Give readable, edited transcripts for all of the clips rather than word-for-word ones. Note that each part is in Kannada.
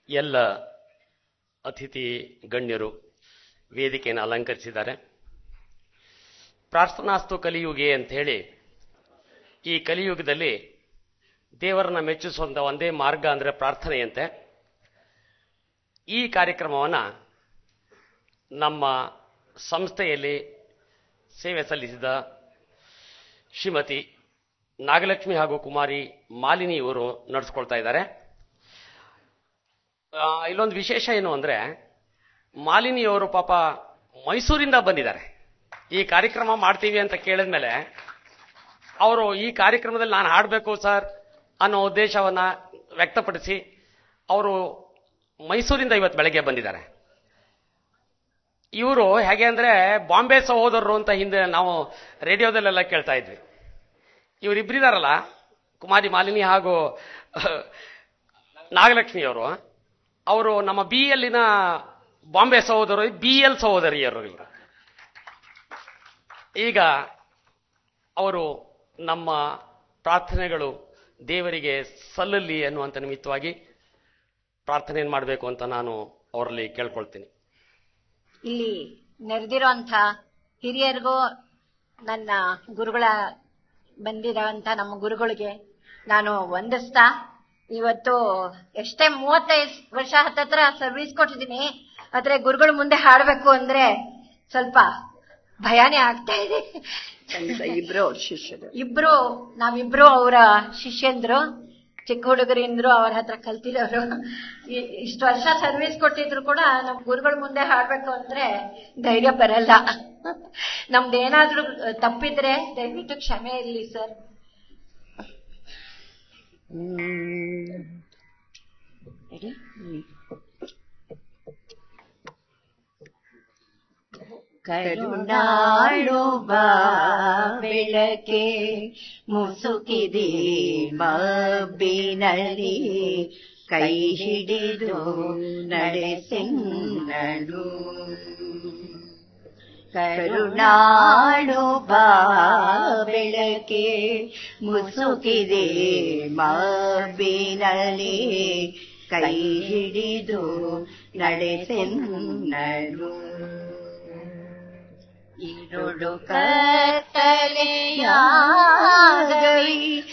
ಎಲ್ಲ ಅತಿಥಿ ಗಣ್ಯರು ವೇದಿಕೆಯನ್ನು ಅಲಂಕರಿಸಿದ್ದಾರೆ. ಪ್ರಾರ್ಥನಾಸ್ತು ಕಲಿಯುಗೆ ಅಂತ ಹೇಳಿ, ಈ ಕಲಿಯುಗದಲ್ಲಿ ದೇವರನ್ನ ಮೆಚ್ಚಿಸುವಂತ ಒಂದೇ ಮಾರ್ಗ ಅಂದ್ರೆ ಪ್ರಾರ್ಥನೆಯಂತೆ. ಈ ಕಾರ್ಯಕ್ರಮವನ್ನು ನಮ್ಮ ಸಂಸ್ಥೆಯಲ್ಲಿ ಸೇವೆ ಸಲ್ಲಿಸಿದ ಶ್ರೀಮತಿ ನಾಗಲಕ್ಷ್ಮಿ ಹಾಗೂ ಕುಮಾರಿ ಮಾಲಿನಿ ಇವರು ನಡೆಸ್ಕೊಳ್ತಾ ಇದ್ದಾರೆ. ಇಲ್ಲೊಂದು ವಿಶೇಷ ಏನು ಅಂದ್ರೆ, ಮಾಲಿನಿಯವರು ಪಾಪ ಮೈಸೂರಿಂದ ಬಂದಿದ್ದಾರೆ. ಈ ಕಾರ್ಯಕ್ರಮ ಮಾಡ್ತೀವಿ ಅಂತ ಕೇಳಿದ್ಮೇಲೆ ಅವರು ಈ ಕಾರ್ಯಕ್ರಮದಲ್ಲಿ ನಾನು ಹಾಡಬೇಕು ಸರ್ ಅನ್ನೋ ಉದ್ದೇಶವನ್ನ ವ್ಯಕ್ತಪಡಿಸಿ ಅವರು ಮೈಸೂರಿಂದ ಇವತ್ತು ಬೆಳಗ್ಗೆ ಬಂದಿದ್ದಾರೆ. ಇವರು ಹೇಗೆ ಅಂದ್ರೆ ಬಾಂಬೆ ಸಹೋದರರು ಅಂತ ಹಿಂದೆ ನಾವು ರೇಡಿಯೋದಲ್ಲೆಲ್ಲ ಕೇಳ್ತಾ ಇದ್ವಿ. ಇವರಿಬ್ಬರಿದಾರಲ್ಲ, ಕುಮಾರಿ ಮಾಲಿನಿ ಹಾಗೂ ನಾಗಲಕ್ಷ್ಮಿಯವರು, ಅವರು ನಮ್ಮ BLನ ಬಾಂಬೆ ಸಹೋದರರು, BL ಸಹೋದರಿಯರು ಇವರು. ಈಗ ಅವರು ನಮ್ಮ ಪ್ರಾರ್ಥನೆಗಳು ದೇವರಿಗೆ ಸಲ್ಲಲಿ ಅನ್ನುವಂಥ ನಿಮಿತ್ತವಾಗಿ ಪ್ರಾರ್ಥನೆಯನ್ನು ಮಾಡಬೇಕು ಅಂತ ನಾನು ಅವರಲ್ಲಿ ಕೇಳ್ಕೊಳ್ತೀನಿ. ಇಲ್ಲಿ ನೆರೆದಿರುವಂಥ ಹಿರಿಯರಿಗೂ, ನನ್ನ ಗುರುಗಳ ಬಂದಿರೋಂಥ ನಮ್ಮ ಗುರುಗಳಿಗೆ ನಾನು ವಂದಿಸ್ತಾ, ಇವತ್ತು ಎಷ್ಟೇ 35 ವರ್ಷ ಹತ್ತತ್ರ ಸರ್ವಿಸ್ ಕೊಟ್ಟಿದ್ದೀನಿ, ಆದ್ರೆ ಗುರುಗಳ ಮುಂದೆ ಹಾಡಬೇಕು ಅಂದ್ರೆ ಸ್ವಲ್ಪ ಭಯಾನೇ ಆಗ್ತಾ ಇದೆ. ನಾವಿಬ್ರು ಅವರ ಶಿಷ್ಯಂದ್ರು, ಚಿಕ್ಕ ಹುಡುಗರಿಂದ್ರು, ಅವ್ರ ಹತ್ರ ಕಲ್ತಿರೋರು. ಇಷ್ಟು ವರ್ಷ ಸರ್ವಿಸ್ ಕೊಟ್ಟಿದ್ರು ಕೂಡ ನಮ್ ಗುರುಗಳ ಮುಂದೆ ಹಾಡ್ಬೇಕು ಅಂದ್ರೆ ಧೈರ್ಯ ಬರಲ್ಲ. ನಮ್ದೇನಾದ್ರೂ ತಪ್ಪಿದ್ರೆ ದಯವಿಟ್ಟು ಕ್ಷಮೆ ಇರ್ಲಿ ಸರ್. ಕರುಣಾಳು ಬಾ ಬೆಳಕೆ ಮುಸುಕಿದೆ ಮಬ್ಬಿನಲ್ಲಿ, ಕೈ ಹಿಡಿದು ನಡೆಸೆನ್ನಳು. ಕರುಣಾಳು ಬಾ ಬೆಳಕೆ ಮುಸುಕಿದೆ ಮಬ್ಬಿನಲ್ಲಿ, ಕೈ ಹಿಡಿದು ನಡೆಸೆನ್ನಳು. ഇരുളു ಕತ್ತಲೆಯಾಗಲಿ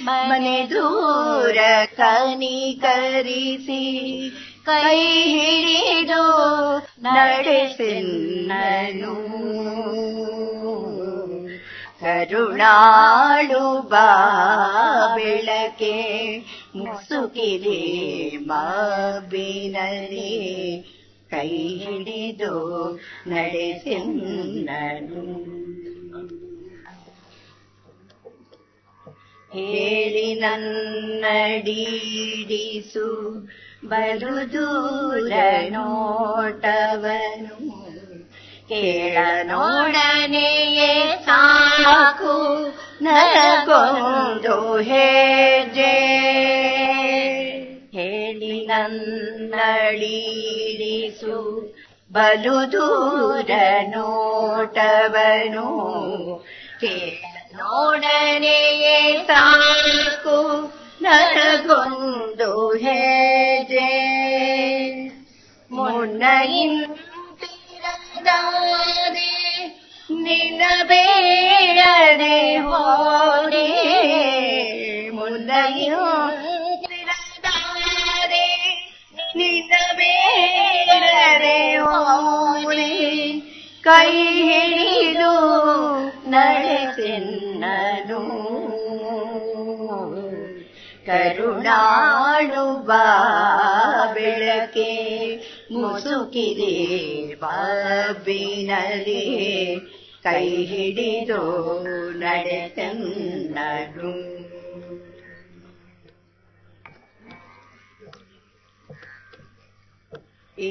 ಮನೆ ದೂರ ಕನಿಕರಿಸಿ, ಕೈ ಹಿಡಿದು ನಡೆಸೆನ್ನನು. ಕರುಣಾಳು ಬಾ ಬೆಳಕೆ ಮುಸುಕಿದೆ ಮಬ್ಬಿನಲ್ಲಿ, ಕೈ ಹಿಡಿದು ನಡೆಸೆನ್ನನು. ಹೇಳಿ ನನ್ನಡಿಡಿಸು ಬಲು ದೂರ ನೋಟವನು, ಕೇಳ ನೋಡನೆಯೇ ಸಾಕು ನನಗೊಂದು ಹೆಜ್ಜೆ. ಹೇಳಿ ನನ್ನಡಿಡಿಸು ಬಲು ದೂರ ನೋಟವನು, ಕೇಳ ನೋಡನೆಯೇ ಸಾಕು ನನಗೊಂದು ಹೆಜ್ಜೆ. ಮುನ್ನಯಿಂದಿರದಾದೆ ನಿನ್ನ ಬೇಡದೆ ಹೋದೆ, ಮುನ್ನಯಿಂದಿರದಾದೆ ನಿನ್ನ ಬೇಡದೆ ಹೋದೆ, ಕೈ ಹಿಡಿದು ನಡೆಸೆನ್ನನು. ಕರುಣಾಳು ಬಾ ಬೆಳಕೆ ಮುಸುಕಿದೆ ಮಬ್ಬಿನಲ್ಲಿ, ಕೈ ಹಿಡಿದು ನಡೆಸೆನ್ನನು.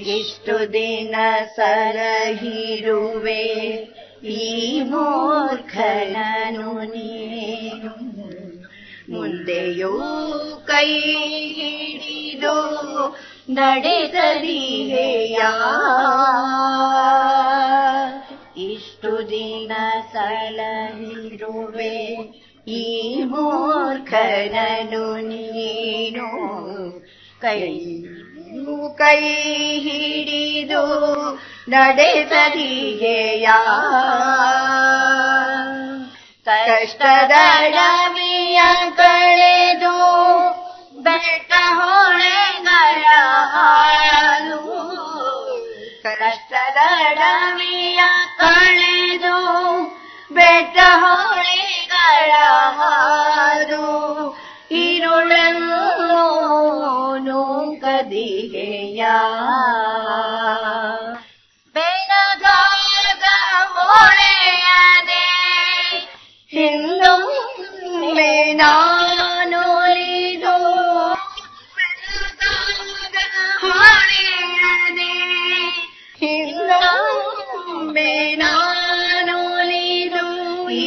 ಇಷ್ಟು ದಿನ ಸಲಹಿರುವೆ ಈ ಮೂರ್ಖನನು ನೀನು, ಮುಂದೆಯೂ ಕೈ ಹಿಡಿದು ನಡೆಸದಿಯೆಯ. ಇಷ್ಟು ದಿನ ಸಲಹಿರುವೆ ಈ ಮೂರ್ಖನನು ನೀನು, ಕೈ ಹಿಡಿದು ನಡೆಸದಿಗೆಯ ಕಷ್ಟದ ಡವಿಯ ಕಳೆದು ಬೆಟ್ಟ ಹೊಳೆಗಳ ಹಾಲು ಕಷ್ಟದ ಡವಿಯ ಕಳೆದು ಬೆಟ್ಟ ಹೊಳೆಗಳ ಹಾಲು ഇരുളന്നു നൂಕದಿಗೆಯ ಬೆಳಗಾದ ಹೊಳೆಯದೆ ಹಿಂದೊಮ್ಮೆ ನಾನೊಲಿದು ಬೆಳಗಾದ ಹೊಳೆಯದೆ ಹಿಂದೊಮ್ಮೆ ನಾನೊಲಿದು ಈ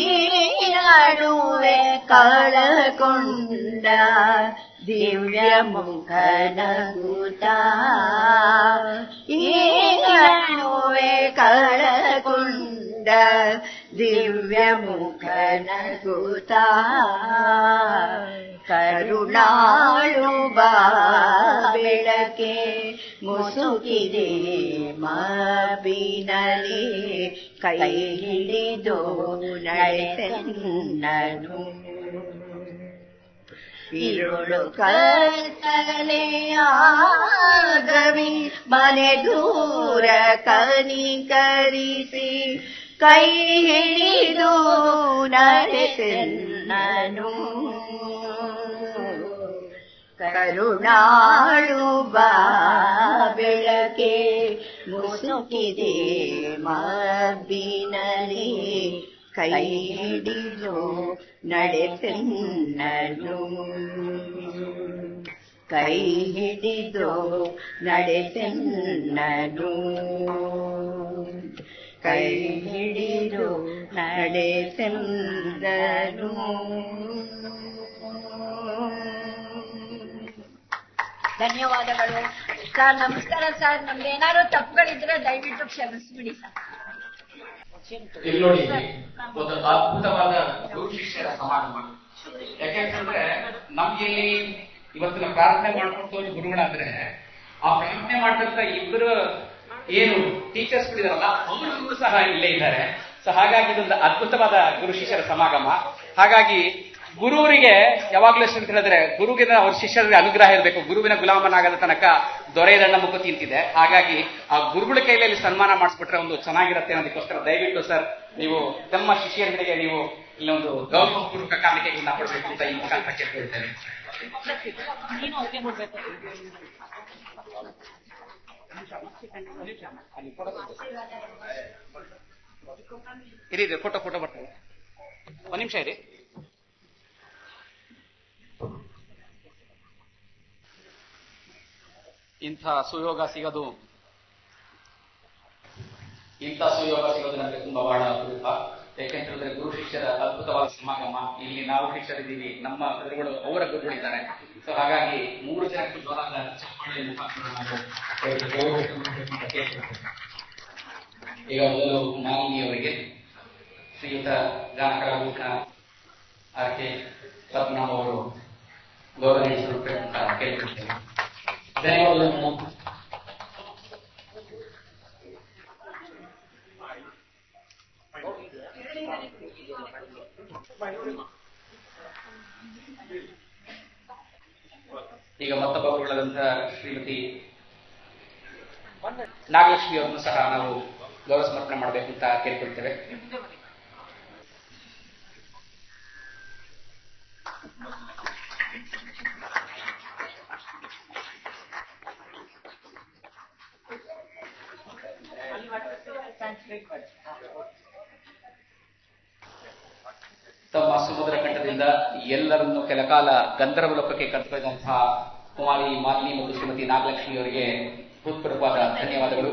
ನಡುವೆ ಕಳಕೊಂಡ ದಿವ್ಯ ಮುಖನ ಕೂತ ಈ ನಡುವೆ ಕಳಕೊಂಡ ದಿವ್ಯ ಮುಖನ ಕೂತ ಕರುಣಾಳು ಬಾ ಬೆಳಕೆ ಮುಸುಕಿದೆ ಮಾಬಿನಲಿ ಕೈ ಹಿಡಿದು ನಡೆಸೆನ್ನನು ഇരുಳು ಕತ್ತಲೆಯಾಗವಿ ಮನೆ ದೂರ ಕನಿಕರಿಸಿ ಕೈ ಹಿಡಿದು ನಡೆಸೆನ್ನನು ಕರುಣಾಳು ಬಾ ಬೆಳಕೆ ಮುಸುಕಿದೆ ಮಬ್ಬಿನಲಿ ಕೈ ಹಿಡಿದು ನಡೆಸೆನ್ನನು ಕೈ ಹಿಡಿದು ನಡೆಸೆನ್ನನು ಕೈ ಹಿಡಿದು ನಡೆಸೆನ್ನನು. ಧನ್ಯವಾದಗಳು ಸರ್. ನಮಸ್ಕಾರ ಸರ್. ನಮ್ದು ಏನಾದ್ರು ತಪ್ಪುಗಳಿದ್ರೆ ದಯವಿಟ್ಟು ಕ್ಷಮಿಸ್ಬಿಡಿ ಸರ್. ಇಲ್ಲಿ ನೋಡಿ, ಒಂದು ಅದ್ಭುತವಾದ ಗುರು ಶಿಷ್ಯರ ಸಮಾಗಮ. ಯಾಕೆಂತಂದ್ರೆ ನಮ್ಗೆ ಇವತ್ತಿನ ಪ್ರಾರ್ಥನೆ ಮಾಡ್ಕೊಳ್ತಾ ಗುರುಗಳಾದ್ರೆ ಆ ಪ್ರಾರ್ಥನೆ ಮಾಡ್ತಂತ ಇಬ್ಬರು ಏನು ಟೀಚರ್ಸ್ ಇದಾರಲ್ಲ ಅವರು ಸಹ ಇಲ್ಲೇ ಇದ್ದಾರೆ. ಸೊ ಹಾಗಾಗಿ ಇದೊಂದು ಅದ್ಭುತವಾದ ಗುರು ಶಿಷ್ಯರ ಸಮಾಗಮ. ಹಾಗಾಗಿ ಗುರುವರಿಗೆ ಯಾವಾಗ್ಲೂ ಎಷ್ಟು ಅಂತ ಹೇಳಿದ್ರೆ ಗುರುವಿನ ಅವ್ರ ಶಿಷ್ಯರಿಗೆ ಅನುಗ್ರಹ ಇರಬೇಕು. ಗುರುವಿನ ಗುಲಾಮನಾಗದ ತನಕ ದೊರೆಯದಣ್ಣ ಮುಖ ತಿಂತಿದೆ. ಹಾಗಾಗಿ ಆ ಗುರುಗಳ ಕೈಯಲ್ಲಿ ಸನ್ಮಾನ ಮಾಡಿಸ್ಬಿಟ್ರೆ ಒಂದು ಚೆನ್ನಾಗಿರುತ್ತೆ ಅನ್ನೋದಕ್ಕೋಸ್ಕರ ದಯವಿಟ್ಟು ಸರ್ ನೀವು ತಮ್ಮ ಶಿಷ್ಯರಿಗೆ ನೀವು ಇಲ್ಲೊಂದು ಗೌರವಪೂರ್ವಕ ಕಾಣಿಕೆಗಳನ್ನ ಕೊಡಬೇಕು ಅಂತ ಈ ಮುಖಾಂತರ ಕೇಳ್ಕೊಳ್ತೇನೆ. ಇರಿ ಫೋಟೋ ಬರ್ತದೆ. ಒಂದ್ ನಿಮಿಷ ಇರಿ. ಇಂಥ ಸುಯೋಗ ಸಿಗೋದು ನಮಗೆ ತುಂಬಾ ಬಹಳ ಅಪರೂಪ. ಯಾಕೆಂತಂದ್ರೆ ಗುರು ಶಿಷ್ಯರ ಅದ್ಭುತವಾದ ಸಮಾಗಮ. ಇಲ್ಲಿ ನಾವು ಶಿಷ್ಯರಿದ್ದೀವಿ, ನಮ್ಮ ಗುರುಗಳು ಅವರ ಗುರುಗಳಿದ್ದಾರೆ. ಸೊ ಹಾಗಾಗಿ 3 ಜನಕ್ಕೂ ಜೋರಾದ ಚಪ್ಪಾಳೆ ಮುಖಾಂತರ ನಾವು ಈಗ ಮೊದಲು ಮಾಲಿನಿಯವರಿಗೆ ಶ್ರೀಯುತ ಗಾನಕರ ಆರ್ಕೆ ಪದ್ಮನಾಭ ಅವರು ಗೌರವ ನೀಡಿಸಬೇಕು ಅಂತ ಕೇಳಿಕೊಳ್ತೇನೆ. ಧನ್ಯವಾದಗಳು. ಈಗ ಮತ್ತೊಬ್ಬ ಗುರುಗಳಾದಂತಹ ಶ್ರೀಮತಿ ನಾಗಲಕ್ಷ್ಮಿ ಅವರನ್ನು ಸಹ ನಾವು ಗೌರವ ಸಮರ್ಪಣೆ ಮಾಡಬೇಕು ಅಂತ ಕೇಳ್ಕೊಳ್ತೇವೆ. ತಮ್ಮ ಸಮುದ್ರ ಕಂಠದಿಂದ ಎಲ್ಲರನ್ನು ಕೆಲಕಾಲ ಗಂಧರ್ವ ಲೋಕಕ್ಕೆ ಕರೆದೊಯ್ದಂತಹ ಕುಮಾರಿ ಮಾಲಿನಿ ಮತ್ತು ಶ್ರೀಮತಿ ನಾಗಲಕ್ಷ್ಮಿ ಅವರಿಗೆ ಹೃತ್ಪೂರ್ವಕವಾದ ಧನ್ಯವಾದಗಳು.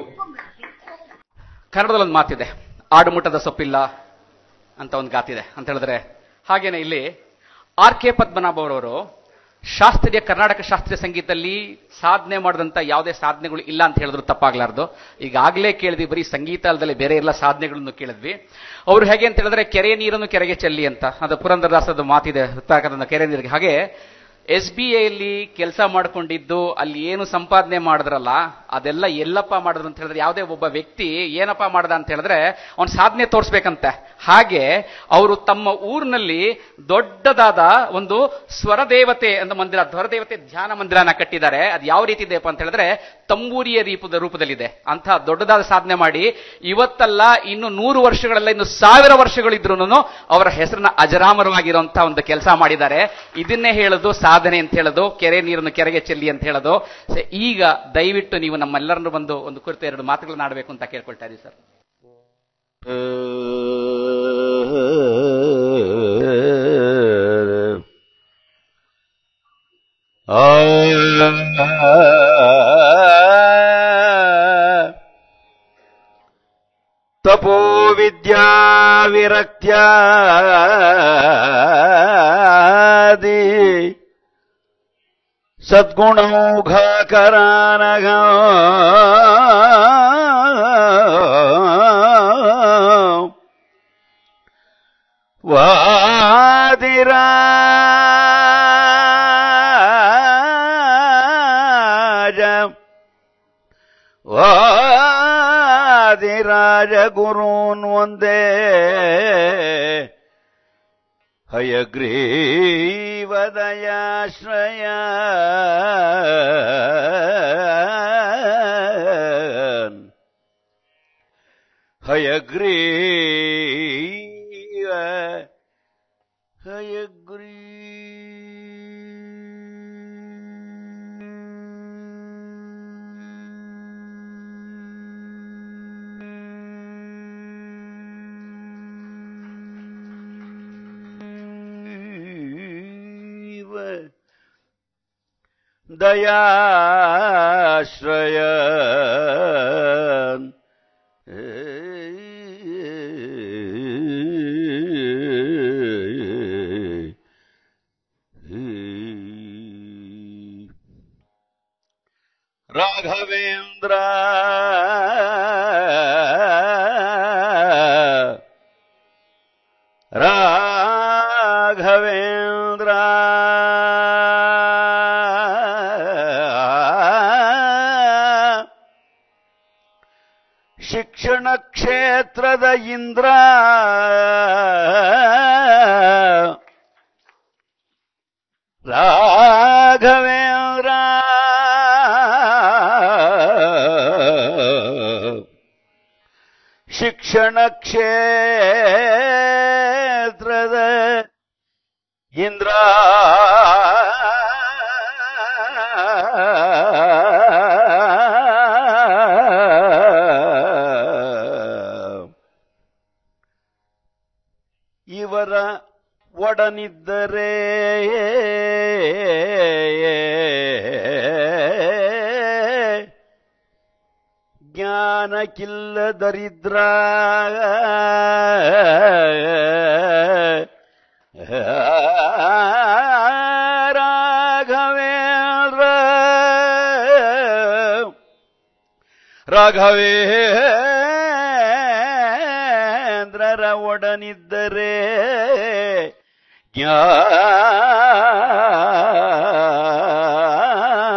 ಕನ್ನಡದಲ್ಲಿ ಒಂದು ಮಾತಿದೆ, ಆಡುಮುಟ್ಟದ ಸೊಪ್ಪಿಲ್ಲ ಅಂತ ಒಂದು ಗಾತಿದೆ ಅಂತ ಹೇಳಿದ್ರೆ, ಹಾಗೇನೆ ಇಲ್ಲಿ ಆರ್ ಕೆ ಪದ್ಮನಾಭ ಅವರವರು ಶಾಸ್ತ್ರೀಯ ಕರ್ನಾಟಕ ಶಾಸ್ತ್ರೀಯ ಸಂಗೀತದಲ್ಲಿ ಸಾಧನೆ ಮಾಡಿದಂತ ಯಾವುದೇ ಸಾಧನೆಗಳು ಇಲ್ಲ ಅಂತ ಹೇಳಿದ್ರು ತಪ್ಪಾಗ್ಲಾರ್ದು. ಈಗಾಗಲೇ ಕೇಳಿದ್ವಿ, ಬರೀ ಸಂಗೀತ ಅಲ್ಲದೆ ಬೇರೆ ಎಲ್ಲ ಸಾಧನೆಗಳನ್ನು ಕೇಳಿದ್ವಿ. ಅವರು ಹೇಗೆ ಅಂತ ಹೇಳಿದ್ರೆ ಕೆರೆ ನೀರನ್ನು ಕೆರೆಗೆ ಚೆಲ್ಲಿ ಅಂತ, ಅದು ಪುರಂದರದಾಸದ ಮಾತಿದೆ, ಕೆರೆ ನೀರಿಗೆ. ಹಾಗೆ SBIಯಲ್ಲಿ ಕೆಲಸ ಮಾಡ್ಕೊಂಡಿದ್ದು ಅಲ್ಲಿ ಏನು ಸಂಪಾದನೆ ಮಾಡಿದ್ರಲ್ಲ ಅದೆಲ್ಲ ಎಲ್ಲಪ್ಪ ಮಾಡಿದ್ರು ಅಂತ ಹೇಳಿದ್ರೆ, ಯಾವುದೇ ಒಬ್ಬ ವ್ಯಕ್ತಿ ಏನಪ್ಪ ಮಾಡ್ದ ಅಂತ ಹೇಳಿದ್ರೆ ಅವ್ನ ಸಾಧನೆ ತೋರಿಸ್ಬೇಕಂತೆ. ಹಾಗೆ ಅವರು ತಮ್ಮ ಊರಿನಲ್ಲಿ ದೊಡ್ಡದಾದ ಒಂದು ಸ್ವರದೇವತೆ ಅಂತ ಮಂದಿರ, ಸ್ವರದೇವತೆ ಧ್ಯಾನ ಮಂದಿರನ ಕಟ್ಟಿದ್ದಾರೆ. ಅದು ಯಾವ ರೀತಿ ಇದೆಯಪ್ಪ ಅಂತ ಹೇಳಿದ್ರೆ ತಂಬೂರಿಯ ರೂಪದಲ್ಲಿದೆ. ಅಂತ ದೊಡ್ಡದಾದ ಸಾಧನೆ ಮಾಡಿ ಇವತ್ತಲ್ಲ ಇನ್ನು 100 ವರ್ಷಗಳೆಲ್ಲ, ಇನ್ನು 1000 ವರ್ಷಗಳಿದ್ರು ಅವರ ಹೆಸರನ್ನ ಅಜರಾಮರವಾಗಿರುವಂತ ಒಂದು ಕೆಲಸ ಮಾಡಿದ್ದಾರೆ. ಇದನ್ನೇ ಹೇಳೋದು ಸಾಧನೆ ಅಂತ ಹೇಳೋದು, ಕೆರೆ ನೀರನ್ನು ಕೆರೆಗೆ ಚೆಲ್ಲಿ ಅಂತ ಹೇಳೋದು. ಈಗ ದಯವಿಟ್ಟು ನೀವು ನಮ್ಮೆಲ್ಲರನ್ನು ಬಂದು ಒಂದು ಕುರಿತು 2 ಮಾತುಗಳನ್ನ ಆಡಬೇಕು ಅಂತ ಕೇಳ್ಕೊಳ್ತಾ ಇದ್ದೀವಿ ಸರ್. ತಪೋ ವಿದ್ಯಾ ವಿರಕ್ತ್ಯಾದಿ ಸದ್ಗುಣೌಘಕರಾನಘ ವಾದಿರಾಜ ಗುರೂನ್ ಒಂದೇ ಹಯಗ್ರೀವದಯಾಶ್ರಯ ಹಯಗ್ರೀವ ಹಯಗ್ರೀ ದಯಾಶ್ರಯ ರಾಘವೇಂದ್ರ ರಾಘವೇಂದ್ರ ಶಿಕ್ಷಣ ಕ್ಷೇತ್ರದ ಇಂದ್ರ ರಾಘವೇಂದ್ರ ಶಿಕ್ಷಣ ಕ್ಷೇತ್ರದ ಇಂದ್ರ ಇವರ ಒಡನಿದ್ದರೆ ಜ್ಞಾನಕ್ಕಿಲ್ಲ ದರಿದ್ರ ರಾಘವೇಂದ್ರ ರಾಘವೇಂದ್ರರ ಒಡನಿದ್ದರೆ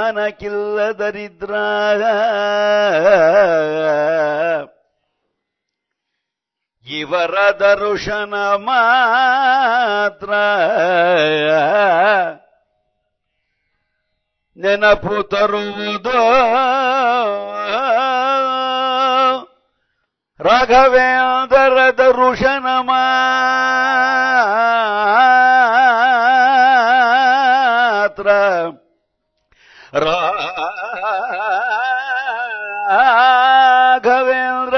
ಜ್ಞಾನಕ್ಕಿಲ್ಲ ದರಿದ್ರ ಇವರ ದರ್ಶನ ಮಾತ್ರ ನೆನಪು ತರುವುದು ರಾಘವೇಂದ್ರ ದರ್ಶನ ಮಾತ್ರ ರಾಘವೇಂದ್ರ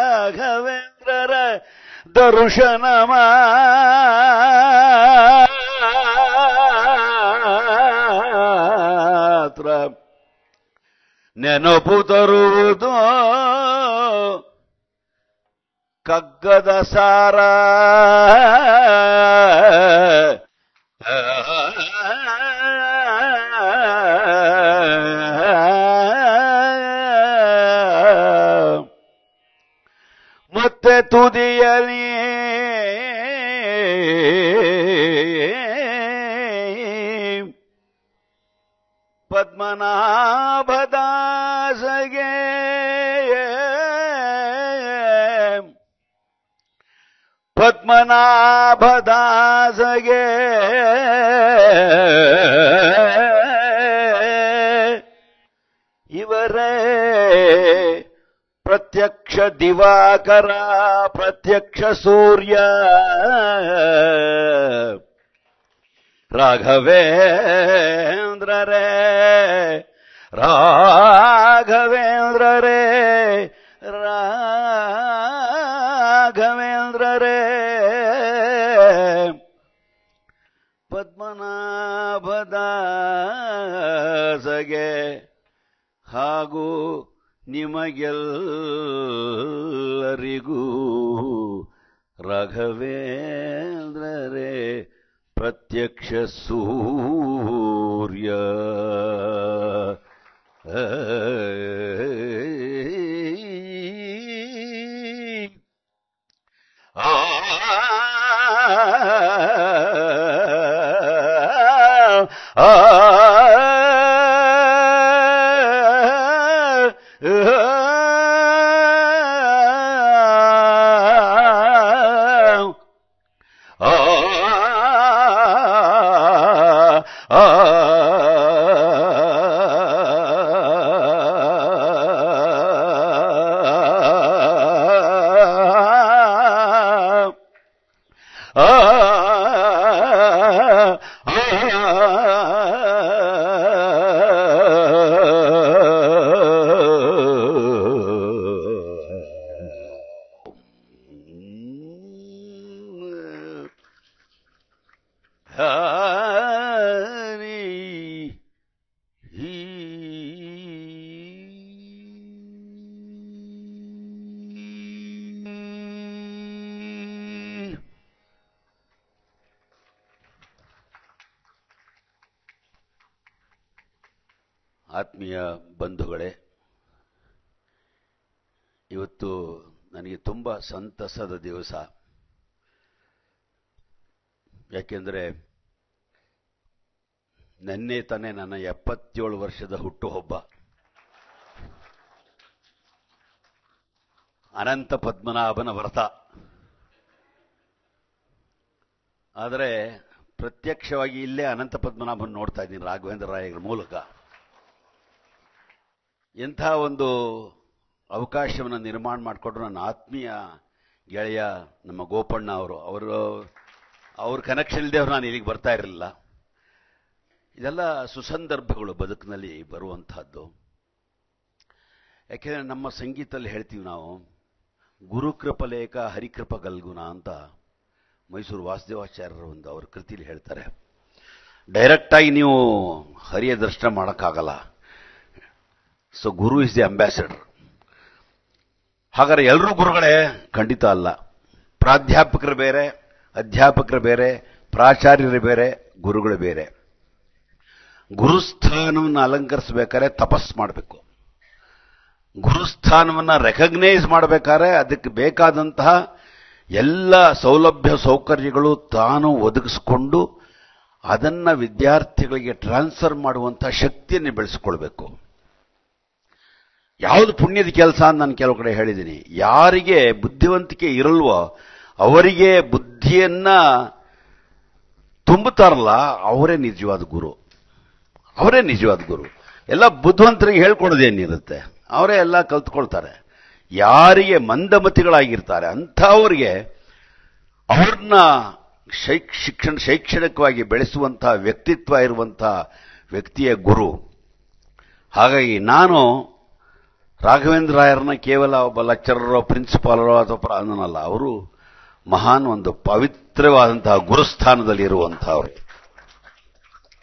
ರಾಘವೇಂದ್ರರ ದರ್ಶನ ಮಾತ್ರ ನೆನಪು ತರುವುದು ಕಗ್ಗದ ಸಾರ ತುದಿಯಲಿ ಪದ್ಮನಾಭದಾಸಗೆ ಪದ್ಮನಾಭದಾಸಗೆ ಇವರೇ ಪ್ರತ್ಯಕ್ಷ ದಿವಾಕರ ಪ್ರತ್ಯಕ್ಷ ಸೂರ್ಯ ರಾಘವೇಂದ್ರರೇ ರಾಘವೇಂದ್ರರೇ ರಾಘವೇಂದ್ರರೇ ಪದ್ಮನಾಭದಾಸಗೆ ಹಾಗೂ ನಿಮಗೆಲ್ಲರಿಗೂ ರಾಘವೇಂದ್ರರೇ ಪ್ರತ್ಯಕ್ಷ ಸೂರ್ಯ ಆತ್ಮೀಯ ಬಂಧುಗಳೇ, ಇವತ್ತು ನನಗೆ ತುಂಬ ಸಂತಸದ ದಿವಸ. ಯಾಕೆಂದರೆ ನೆನ್ನೆ ತಾನೇ ನನ್ನ 77 ವರ್ಷದ ಹುಟ್ಟುಹಬ್ಬ. ಅನಂತ ಪದ್ಮನಾಭನ ವ್ರತ. ಆದರೆ ಪ್ರತ್ಯಕ್ಷವಾಗಿ ಇಲ್ಲೇ ಅನಂತ ಪದ್ಮನಾಭನ ನೋಡ್ತಾ ಇದ್ದೀನಿ ರಾಘವೇಂದ್ರ ರಾಯರ ಮೂಲಕ. ಎಂಥ ಒಂದು ಅವಕಾಶವನ್ನು ನಿರ್ಮಾಣ ಮಾಡಿಕೊಟ್ರು ನನ್ನ ಆತ್ಮೀಯ ಗೆಳೆಯ ನಮ್ಮ ಗೋಪಣ್ಣ ಅವ್ರ ಕನೆಕ್ಷನ್ ಇಲ್ಲದೆ ನಾನು ಇಲ್ಲಿಗೆ ಬರ್ತಾ ಇರಲಿಲ್ಲ. ಇದೆಲ್ಲ ಸುಸಂದರ್ಭಗಳು ಬದುಕಿನಲ್ಲಿ ಬರುವಂತಹದ್ದು. ಯಾಕೆಂದರೆ ನಮ್ಮ ಸಂಗೀತದಲ್ಲಿ ಹೇಳ್ತೀವಿ ನಾವು, ಗುರುಕೃಪಲೇಖ ಹರಿಕೃಪ ಗಲ್ಗುಣ ಅಂತ ಮೈಸೂರು ವಾಸುದೇವಾಚಾರ್ಯರು ಒಂದು ಅವ್ರ ಕೃತಿಯಲ್ಲಿ ಹೇಳ್ತಾರೆ. ಡೈರೆಕ್ಟಾಗಿ ನೀವು ಹರಿಯ ದರ್ಶನ ಮಾಡೋಕ್ಕಾಗಲ್ಲ. So Guru is the ambassador. ಹಾಗಾದ್ರೆ ಎಲ್ಲರೂ ಗುರುಗಳೇ? ಖಂಡಿತ ಅಲ್ಲ. ಪ್ರಾಧ್ಯಾಪಕರು ಬೇರೆ, ಅಧ್ಯಾಪಕರು ಬೇರೆ, ಪ್ರಾಚಾರ್ಯರು ಬೇರೆ, ಗುರುಗಳು ಬೇರೆ. ಗುರುಸ್ಥಾನವನ್ನು ಅಲಂಕರಿಸಬೇಕಾದ್ರೆ ತಪಸ್ ಮಾಡಬೇಕು. ಗುರುಸ್ಥಾನವನ್ನು ರೆಕಗ್ನೈಸ್ ಮಾಡಬೇಕಾದ್ರೆ ಅದಕ್ಕೆ ಬೇಕಾದಂತಹ ಎಲ್ಲ ಸೌಲಭ್ಯ ಸೌಕರ್ಯಗಳು ತಾನು ಒದಗಿಸಿಕೊಂಡು ಅದನ್ನು ವಿದ್ಯಾರ್ಥಿಗಳಿಗೆ ಟ್ರಾನ್ಸ್ಫರ್ ಮಾಡುವಂತಹ ಶಕ್ತಿಯನ್ನು ಬೆಳೆಸಿಕೊಳ್ಬೇಕು. ಯಾವುದು ಪುಣ್ಯದ ಕೆಲಸ ಅಂತ ನಾನು ಕೆಲವು ಕಡೆ ಹೇಳಿದ್ದೀನಿ. ಯಾರಿಗೆ ಬುದ್ಧಿವಂತಿಕೆ ಇರಲ್ವೋ ಅವರಿಗೆ ಬುದ್ಧಿಯನ್ನ ತುಂಬುತ್ತಾರಲ್ಲ ಅವರೇ ನಿಜವಾದ ಗುರು. ಅವರೇ ನಿಜವಾದ ಗುರು. ಎಲ್ಲ ಬುದ್ಧಿವಂತರಿಗೆ ಹೇಳ್ಕೊಡೋದೇನಿರುತ್ತೆ, ಅವರೇ ಎಲ್ಲ ಕಲ್ತ್ಕೊಳ್ತಾರೆ. ಯಾರಿಗೆ ಮಂದಮತಿಗಳಾಗಿರ್ತಾರೆ ಅಂಥವ್ರಿಗೆ ಅವ್ರನ್ನ ಶೈಕ್ಷಣಿಕವಾಗಿ ಬೆಳೆಸುವಂತಹ ವ್ಯಕ್ತಿತ್ವ ಇರುವಂತಹ ವ್ಯಕ್ತಿಯ ಗುರು. ಹಾಗಾಗಿ ನಾನು ರಾಘವೇಂದ್ರ ರಾಯರನ್ನ ಕೇವಲ ಒಬ್ಬ ಲೆಕ್ಚರರೋ ಪ್ರಿನ್ಸಿಪಾಲರೋ ಅಥವಾ ಅನ್ನಲ್ಲ, ಅವರು ಮಹಾನ್ ಒಂದು ಪವಿತ್ರವಾದಂತಹ ಗುರುಸ್ಥಾನದಲ್ಲಿ ಇರುವಂತಹವರು.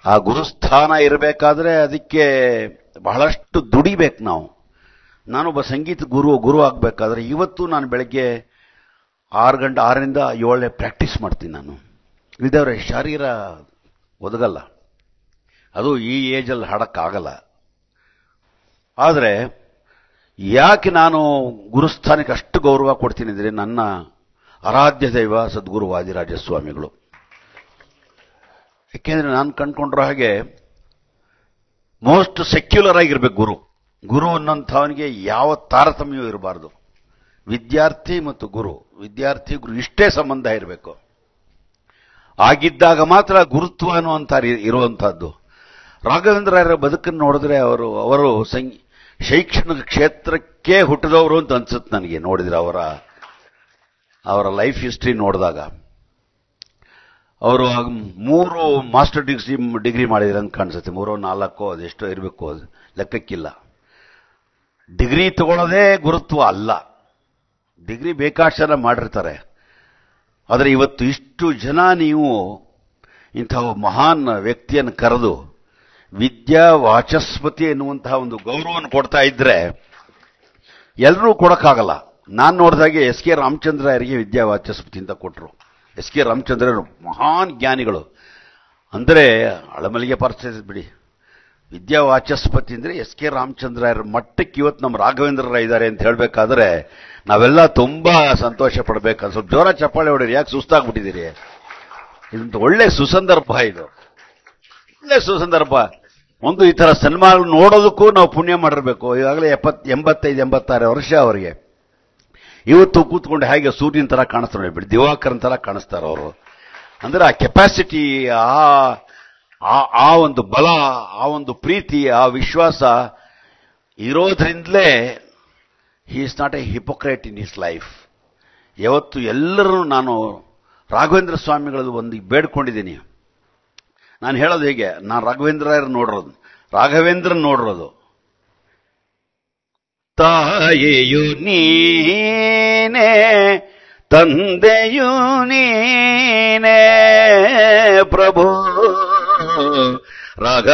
ಆ ಗುರುಸ್ಥಾನ ಇರಬೇಕಾದ್ರೆ ಅದಕ್ಕೆ ಬಹಳಷ್ಟು ದುಡಿಬೇಕು ನಾವು. ನಾನೊಬ್ಬ ಸಂಗೀತ ಗುರು ಆಗಬೇಕಾದ್ರೆ ಇವತ್ತು ನಾನು ಬೆಳಗ್ಗೆ 6ರಿಂದ 7 ಪ್ರಾಕ್ಟೀಸ್ ಮಾಡ್ತೀನಿ. ನಾನು ಇಲ್ಲದವ್ರೆ ಶರೀರ ಒದಗಲ್ಲ. ಅದು ಈ ಏಜಲ್ಲಿ ಹಾಡಕ್ಕಾಗಲ್ಲ. ಆದರೆ ಯಾಕೆ ನಾನು ಗುರುಸ್ಥಾನಕ್ಕೆ ಅಷ್ಟು ಗೌರವ ಕೊಡ್ತೀನಿ ಅಂದರೆ ನನ್ನ ಆರಾಧ್ಯ ದೈವ ಸದ್ಗುರು ವಾದಿರಾಜ ಸ್ವಾಮಿಗಳು. ಯಾಕೆಂದ್ರೆ ನಾನು ಕಂಡುಕೊಂಡಿರೋ ಹಾಗೆ ಮೋಸ್ಟ್ ಸೆಕ್ಯುಲರ್ ಆಗಿರ್ಬೇಕು ಗುರು. ಗುರು ಅನ್ನೋಂಥವನಿಗೆ ಯಾವ ತಾರತಮ್ಯವೂ ಇರಬಾರ್ದು. ವಿದ್ಯಾರ್ಥಿ ಮತ್ತು ಗುರು, ವಿದ್ಯಾರ್ಥಿ ಗುರು ಇಷ್ಟೇ ಸಂಬಂಧ ಇರಬೇಕು. ಆಗಿದ್ದಾಗ ಮಾತ್ರ ಗುರುತ್ವ ಅನ್ನುವಂಥ ಇರುವಂತಹದ್ದು. ರಾಘವೇಂದ್ರರ ಬದುಕನ್ನು ನೋಡಿದ್ರೆ ಅವರು ಶೈಕ್ಷಣಿಕ ಕ್ಷೇತ್ರಕ್ಕೆ ಹುಟ್ಟಿದವರು ಅಂತ ಅನ್ಸುತ್ತೆ ನನಗೆ. ನೋಡಿದ್ರೆ ಅವರ ಲೈಫ್ ಹಿಸ್ಟ್ರಿ ನೋಡಿದಾಗ ಅವರು 3 ಮಾಸ್ಟರ್ ಡಿಗ್ರಿ ಮಾಡಿದ್ರೆ ಅಂತ ಕಾಣಿಸುತ್ತೆ. 3 4 ಅದೆಷ್ಟೋ ಇರಬೇಕು, ಅದು ಲೆಕ್ಕಕ್ಕಿಲ್ಲ. ಡಿಗ್ರಿ ತಗೊಳ್ಳೋದೇ ಗುರುತ್ವ ಅಲ್ಲ. ಡಿಗ್ರಿ ಬೇಕಾದಷ್ಟು ಮಾಡಿರ್ತಾರೆ. ಆದರೆ ಇವತ್ತು ಇಷ್ಟು ಜನ ನೀವು ಇಂತಹ ಮಹಾನ್ ವ್ಯಕ್ತಿಯನ್ನು ಕರೆದು ವಿದ್ಯಾ ವಾಚಸ್ಪತಿ ಎನ್ನುವಂತಹ ಒಂದು ಗೌರವವನ್ನು ಕೊಡ್ತಾ ಇದ್ರೆ ಎಲ್ಲರೂ ಕೊಡಕ್ಕಾಗಲ್ಲ. ನಾನು ನೋಡಿದಾಗೆ ಎಸ್ ಕೆ ರಾಮಚಂದ್ರರಿಗೆ ವಿದ್ಯಾ ವಾಚಸ್ಪತಿ ಅಂತ ಕೊಟ್ಟರು. ಎಸ್ ಕೆ ರಾಮಚಂದ್ರರು ಮಹಾನ್ ಜ್ಞಾನಿಗಳು. ಅಂದರೆ ಅಳಮಲಿಗೆ ಪರಿಸ್ಥಿತಿ ಬಿಡಿ, ವಿದ್ಯಾ ವಾಚಸ್ಪತಿ ಅಂದರೆ ಎಸ್ ಕೆ ರಾಮಚಂದ್ರರ ಮಟ್ಟಕ್ಕೆ ಇವತ್ತು ನಮ್ಮ ರಾಘವೇಂದ್ರರ ಇದ್ದಾರೆ ಅಂತ ಹೇಳಬೇಕಾದ್ರೆ ನಾವೆಲ್ಲ ತುಂಬಾ ಸಂತೋಷ ಪಡಬೇಕು. ಸ್ವಲ್ಪ ಜೋರ ಚಪ್ಪಾಳೆ ಹೊಡೀರಿ, ಯಾಕೆ ಸುಸ್ತಾಗ್ಬಿಟ್ಟಿದ್ದೀರಿ? ಇದೊಂದು ಒಳ್ಳೆ ಸುಸಂದರ್ಭ, ಇದು ಒಳ್ಳೆ ಸುಸಂದರ್ಭ. ಒಂದು ಈ ತರ ಸನ್ಮಾನ ನೋಡೋದಕ್ಕೂ ನಾವು ಪುಣ್ಯ ಮಾಡಿರ್ಬೇಕು. ಈಗಾಗಲೇ 85-86 ವರ್ಷ ಅವರಿಗೆ. ಇವತ್ತು ಕೂತ್ಕೊಂಡು ಹೇಗೆ ಸೂರ್ಯನ ತರ ಕಾಣಿಸ್ತಾರೆ, ಬಿಡಿ ದಿವಾಕರನ್ ತರ ಕಾಣಿಸ್ತಾರೆ ಅವರು. ಅಂದ್ರೆ ಆ ಕೆಪಾಸಿಟಿ, ಆ ಒಂದು ಬಲ, ಆ ಒಂದು ಪ್ರೀತಿ, ಆ ವಿಶ್ವಾಸ ಇರೋದ್ರಿಂದಲೇ he is not a hypocrite in his life. ಯಾವತ್ತು ಎಲ್ಲರೂ ನಾನು ರಾಘವೇಂದ್ರ ಸ್ವಾಮಿಗಳದ್ದು ಒಂದು ಬೇಡ್ಕೊಂಡಿದ್ದೀನಿ. ನಾನು ಹೇಳೋದು ಹೇಗೆ, ನಾನು ರಾಘವೇಂದ್ರನ್ ನೋಡಿರೋದು ತಾಯಿಯು ನೀನೇ ತಂದೆಯು ನೀನೇ ಪ್ರಭು ರಾಘವೇಂದ್ರ.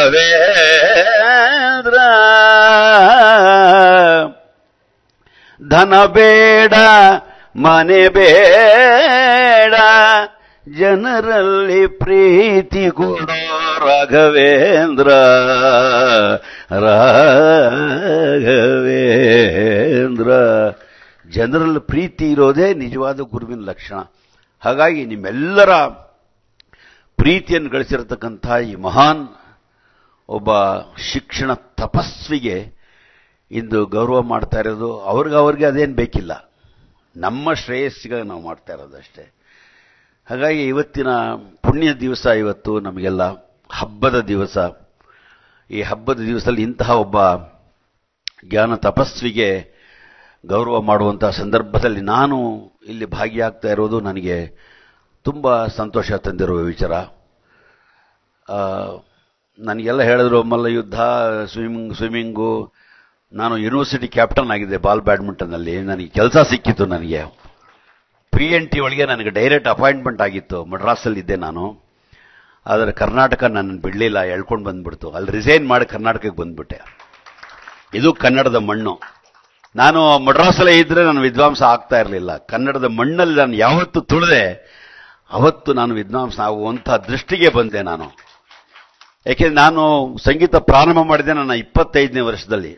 ಧನ ಬೇಡ ಮನೆ ಬೇಡ, ಜನರಲ್ಲಿ ಪ್ರೀತಿ ಕೊಡೋ ರಾಘವೇಂದ್ರ ರಾಘವೇಂದ್ರ. ಜನರಲ್ಲಿ ಪ್ರೀತಿ ಇರೋದೇ ನಿಜವಾದ ಗುರುವಿನ ಲಕ್ಷಣ. ಹಾಗಾಗಿ ನಿಮ್ಮೆಲ್ಲರ ಪ್ರೀತಿಯನ್ನು ಗಳಿಸಿರತಕ್ಕಂಥ ಈ ಮಹಾನ್ ಒಬ್ಬ ಶಿಕ್ಷಣ ತಪಸ್ವಿಗೆ ಇಂದು ಗೌರವ ಮಾಡ್ತಾ ಇರೋದು. ಅವ್ರಿಗೆ ಅದೇನು ಬೇಕಿಲ್ಲ, ನಮ್ಮ ಶ್ರೇಯಸ್ಸಿಗೆ ನಾವು ಮಾಡ್ತಾ ಇರೋದಷ್ಟೇ. ಹಾಗಾಗಿ ಇವತ್ತಿನ ಪುಣ್ಯ ದಿವಸ, ಇವತ್ತು ನಮಗೆಲ್ಲ ಹಬ್ಬದ ದಿವಸ. ಈ ಹಬ್ಬದ ದಿವಸದಲ್ಲಿ ಇಂತಹ ಒಬ್ಬ ಜ್ಞಾನ ತಪಸ್ವಿಗೆ ಗೌರವ ಮಾಡುವಂತಹ ಸಂದರ್ಭದಲ್ಲಿ ನಾನು ಇಲ್ಲಿ ಭಾಗಿಯಾಗ್ತಾ ಇರೋದು ನನಗೆ ತುಂಬ ಸಂತೋಷ ತಂದಿರುವ ವಿಚಾರ. ನನಗೆಲ್ಲ ಹೇಳಿದ್ರು ಮಲ್ಲಯುದ್ಧ, ಸ್ವಿಮ್ಮಿಂಗು. ನಾನು ಯೂನಿವರ್ಸಿಟಿ ಕ್ಯಾಪ್ಟನ್ ಆಗಿದ್ದೆ ಬಾಲ್ ಬ್ಯಾಡ್ಮಿಂಟನ್ನಲ್ಲಿ. ನನಗೆ ಕೆಲಸ ಸಿಕ್ಕಿತ್ತು. ನನಗೆ PNT ಒಳಗೆ ನನಗೆ ಡೈರೆಕ್ಟ್ ಅಪಾಯಿಂಟ್ಮೆಂಟ್ ಆಗಿತ್ತು. ಮಡ್ರಾಸಲ್ಲಿದ್ದೆ ನಾನು. ಆದರೆ ಕರ್ನಾಟಕ ನನ್ನನ್ನು ಬಿಡಲಿಲ್ಲ, ಎಳ್ಕೊಂಡು ಬಂದ್ಬಿಡ್ತು. ಅಲ್ಲಿ ರಿಸೈನ್ ಮಾಡಿ ಕರ್ನಾಟಕಕ್ಕೆ ಬಂದ್ಬಿಟ್ಟೆ. ಇದು ಕನ್ನಡದ ಮಣ್ಣು. ನಾನು ಮಡ್ರಾಸಲ್ಲೇ ಇದ್ರೆ ನಾನು ವಿದ್ವಾಂಸ ಆಗ್ತಾ ಇರಲಿಲ್ಲ. ಕನ್ನಡದ ಮಣ್ಣಲ್ಲಿ ನಾನು ಯಾವತ್ತು ತುಳಿದೆ ಅವತ್ತು ನಾನು ವಿದ್ವಾಂಸ ಆಗುವಂಥ ದೃಷ್ಟಿಗೆ ಬಂದೆ ನಾನು. ಯಾಕೆಂದ್ರೆ ನಾನು ಸಂಗೀತ ಪ್ರಾರಂಭ ಮಾಡಿದೆ ನನ್ನ 25ನೇ ವರ್ಷದಲ್ಲಿ.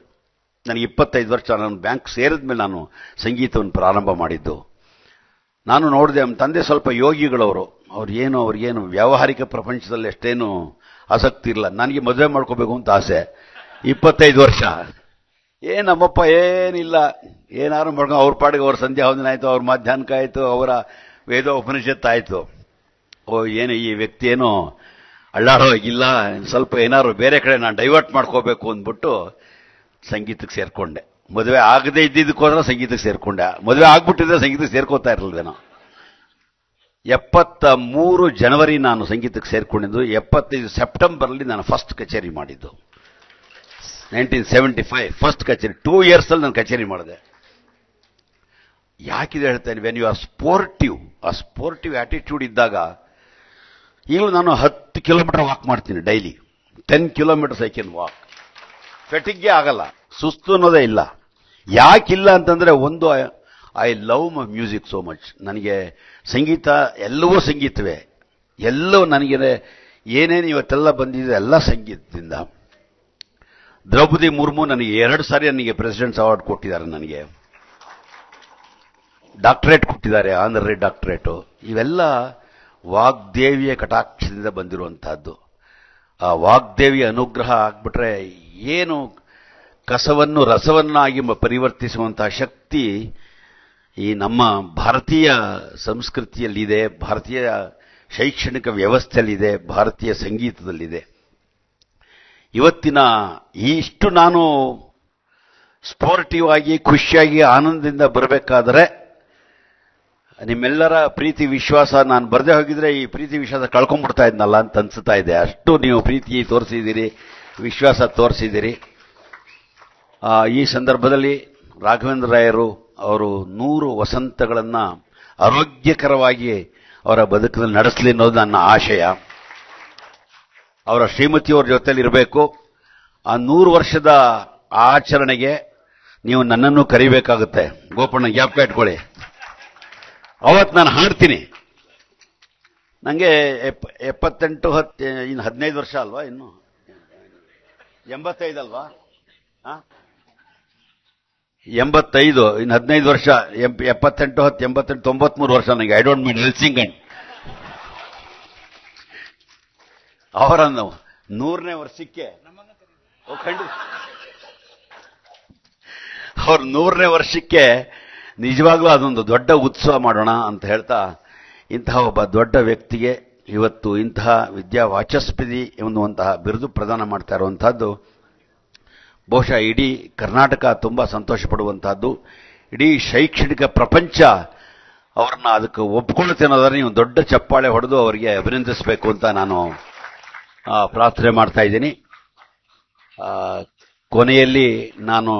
ನನಗೆ 25 ವರ್ಷ. ನಾನು ಬ್ಯಾಂಕ್ ಸೇರಿದ ಮೇಲೆ ನಾನು ಸಂಗೀತವನ್ನು ಪ್ರಾರಂಭ ಮಾಡಿದ್ದು. ನಾನು ನೋಡಿದೆ, ನಮ್ಮ ತಂದೆ ಸ್ವಲ್ಪ ಯೋಗಿಗಳವರು. ಅವ್ರಿಗೇನು ವ್ಯಾವಹಾರಿಕ ಪ್ರಪಂಚದಲ್ಲಿ ಅಷ್ಟೇನು ಆಸಕ್ತಿ ಇಲ್ಲ. ನನಗೆ ಮದುವೆ ಮಾಡ್ಕೋಬೇಕು ಅಂತ ಆಸೆ. 25 ವರ್ಷ ನಮ್ಮಪ್ಪ ಏನಿಲ್ಲ, ಏನಾರು ಮಾಡ್ಕೊಂಡು ಅವ್ರ ಪಾಡಿಗೆ ಅವ್ರ ಸಂಧ್ಯಾ ವಂದನ ಆಯಿತು, ಅವ್ರ ಮಧ್ಯಾಹ್ನಕ ಆಯಿತು, ಅವರ ವೇದ ಉಪನಿಷತ್ತು ಆಯಿತು. ಏನು ಈ ವ್ಯಕ್ತಿ ಏನೋ ಅಳ್ಳಾಡೋಗಿಲ್ಲ, ಸ್ವಲ್ಪ ಏನಾದ್ರು ಬೇರೆ ಕಡೆ ನಾನು ಡೈವರ್ಟ್ ಮಾಡ್ಕೋಬೇಕು ಅಂದ್ಬಿಟ್ಟು ಸಂಗೀತಕ್ಕೆ ಸೇರ್ಕೊಂಡೆ. ಮದುವೆ ಆಗದೆ ಇದ್ದಿದ್ದಕ್ಕೋದ್ರೆ ಸಂಗೀತಕ್ಕೆ ಸೇರ್ಕೊಂಡೆ. ಮದುವೆ ಆಗ್ಬಿಟ್ಟಿದ್ರೆ ಸಂಗೀತಕ್ಕೆ ಸೇರ್ಕೋತಾ ಇರಲ್ವೇನೋ. 73 ಜನವರಿ ನಾನು ಸಂಗೀತಕ್ಕೆ ಸೇರ್ಕೊಂಡಿದ್ದು. 75 ಸೆಪ್ಟೆಂಬರ್ಲಿ ನಾನು ಫಸ್ಟ್ ಕಚೇರಿ ಮಾಡಿದ್ದು. 1975 ಫಸ್ಟ್ ಕಚೇರಿ. 2 years ಅಲ್ಲಿ ನಾನು ಕಚೇರಿ ಮಾಡಿದೆ. ಯಾಕಿದೆ ಹೇಳ್ತೇನೆ, ವೆನ್ ಯು ಆರ್ ಸ್ಪೋರ್ಟಿವ್, ಆ ಸ್ಪೋರ್ಟಿವ್ ಆಟಿಟ್ಯೂಡ್ ಇದ್ದಾಗ, ಈಗಲೂ ನಾನು 10 ಕಿಲೋಮೀಟರ್ ವಾಕ್ ಮಾಡ್ತೀನಿ daily. 10 kilometres I can walk. ಫೆಟಿಗ್ಗೆ ಆಗಲ್ಲ, ಸುಸ್ತು ಅನ್ನೋದೇ ಇಲ್ಲ. ಯಾಕಿಲ್ಲ ಅಂತಂದ್ರೆ, ಒಂದು I love my music so much. ನನಗೆ ಸಂಗೀತ ಎಲ್ಲವೂ ಸಂಗೀತವೇ. ಎಲ್ಲವೂ ನನಗೆ ಏನೇನು ಇವತ್ತೆಲ್ಲ ಬಂದಿದೆ ಎಲ್ಲ ಸಂಗೀತದಿಂದ. ದ್ರೌಪದಿ ಮುರ್ಮು ನನಗೆ 2 ಸಾರಿ ನನಗೆ ಪ್ರೆಸಿಡೆಂಟ್ಸ್ ಅವಾರ್ಡ್ ಕೊಟ್ಟಿದ್ದಾರೆ, ನನಗೆ ಡಾಕ್ಟರೇಟ್ ಕೊಟ್ಟಿದ್ದಾರೆ, ಆನರರಿ ಡಾಕ್ಟರೇಟು. ಇವೆಲ್ಲ ವಾಗ್ದೇವಿಯ ಕಟಾಕ್ಷದಿಂದ ಬಂದಿರುವಂತಹದ್ದು. ಆ ವಾಗ್ದೇವಿಯ ಅನುಗ್ರಹ ಆಗ್ಬಿಟ್ರೆ ಏನು ಕಸವನ್ನು ರಸವನ್ನಾಗಿ ಪರಿವರ್ತಿಸುವಂತಹ ಶಕ್ತಿ ಈ ನಮ್ಮ ಭಾರತೀಯ ಸಂಸ್ಕೃತಿಯಲ್ಲಿದೆ, ಭಾರತೀಯ ಶೈಕ್ಷಣಿಕ ವ್ಯವಸ್ಥೆಯಲ್ಲಿದೆ, ಭಾರತೀಯ ಸಂಗೀತದಲ್ಲಿದೆ. ಇವತ್ತಿನ ಇಷ್ಟು ನಾನು ಸ್ಪೋರ್ಟಿವ್ ಆಗಿ ಖುಷಿಯಾಗಿ ಆನಂದದಿಂದ ಬರಬೇಕಾದರೆ ನಿಮ್ಮೆಲ್ಲರ ಪ್ರೀತಿ ವಿಶ್ವಾಸ, ನಾನು ಬರದೇ ಹೋಗಿದ್ರೆ ಈ ಪ್ರೀತಿ ವಿಶ್ವಾಸ ಕಳ್ಕೊಂಡ್ಬಿಡ್ತಾ ಇದ್ನಲ್ಲ ಅಂತ ಅನ್ಸುತ್ತಾ ಇದೆ. ಅಷ್ಟು ನೀವು ಪ್ರೀತಿ ತೋರಿಸಿದ್ದೀರಿ, ವಿಶ್ವಾಸ ತೋರಿಸಿದ್ದೀರಿ. ಈ ಸಂದರ್ಭದಲ್ಲಿ ರಾಘವೇಂದ್ರ ರಾಯರು ಅವರು 100 ವಸಂತಗಳನ್ನು ಆರೋಗ್ಯಕರವಾಗಿ ಅವರ ಬದುಕಿನಲ್ಲಿ ನಡೆಸಲಿ ಅನ್ನೋದು ನನ್ನ ಆಶಯ. ಅವರ ಶ್ರೀಮತಿಯವ್ರ ಜೊತೆಲಿ ಇರಬೇಕು. ಆ 100 ವರ್ಷದ ಆಚರಣೆಗೆ ನೀವು ನನ್ನನ್ನು ಕರಿಬೇಕಾಗುತ್ತೆ. ಗೋಪಣ್ಣ ಜ್ಞಾಪಕ ಇಟ್ಕೊಳ್ಳಿ, ಅವತ್ತು ನಾನು ಹಾಡ್ತೀನಿ. ನನಗೆ 78 ಇನ್ನು 15 ವರ್ಷ ಅಲ್ವಾ, ಇನ್ನು 85 ಅಲ್ವಾ, 85 ಇನ್ನು 15 ವರ್ಷ, 78 88 93 ವರ್ಷ ನನಗೆ. ಐ ಡೋಂಟ್ ಮೀನ್ ಹೆಲ್ಸಿಂಗನ್. ಅವರನ್ನು 100ನೇ ವರ್ಷಕ್ಕೆ ಅವ್ರ 100ನೇ ವರ್ಷಕ್ಕೆ ನಿಜವಾಗ್ಲೂ ಅದೊಂದು ದೊಡ್ಡ ಉತ್ಸವ ಮಾಡೋಣ ಅಂತ ಹೇಳ್ತಾ, ಇಂತಹ ಒಬ್ಬ ದೊಡ್ಡ ವ್ಯಕ್ತಿಗೆ ಇವತ್ತು ಇಂತಹ ವಿದ್ಯಾ ವಾಚಸ್ಪತಿ ಎನ್ನುವಂತಹ ಬಿರುದು ಪ್ರದಾನ ಮಾಡ್ತಾ ಇರುವಂತಹದ್ದು ಬಹುಶಃ ಇಡೀ ಕರ್ನಾಟಕ ತುಂಬಾ ಸಂತೋಷ ಪಡುವಂತಹದ್ದು. ಇಡೀ ಶೈಕ್ಷಣಿಕ ಪ್ರಪಂಚ ಅವ್ರನ್ನ ಅದಕ್ಕೆ ಒಪ್ಕೊಳ್ಳುತ್ತೆ ಅನ್ನೋದನ್ನ ನೀವು ದೊಡ್ಡ ಚಪ್ಪಾಳೆ ಹೊಡೆದು ಅವರಿಗೆ ಅಭಿನಂದಿಸಬೇಕು ಅಂತ ನಾನು ಪ್ರಾರ್ಥನೆ ಮಾಡ್ತಾ ಇದ್ದೀನಿ. ಕೊನೆಯಲ್ಲಿ ನಾನು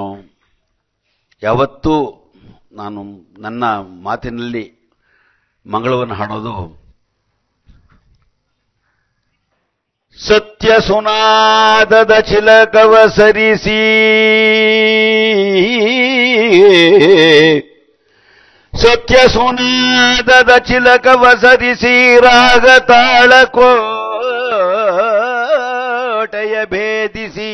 ಯಾವತ್ತೂ ನನ್ನ ಮಾತಿನಲ್ಲಿ ಮಂಗಳವನ್ನು ಹಾಡೋದು, ಸತ್ಯ ಸುನಾದದ ಚಿಲಕವ ಸರಿಸಿ ಸತ್ಯ ಸುನಾದದ ಚಿಲಕವ ಸರಿಸಿ ರಾಗ ತಾಳ ಕೋಟೆಯ ಭೇದಿಸಿ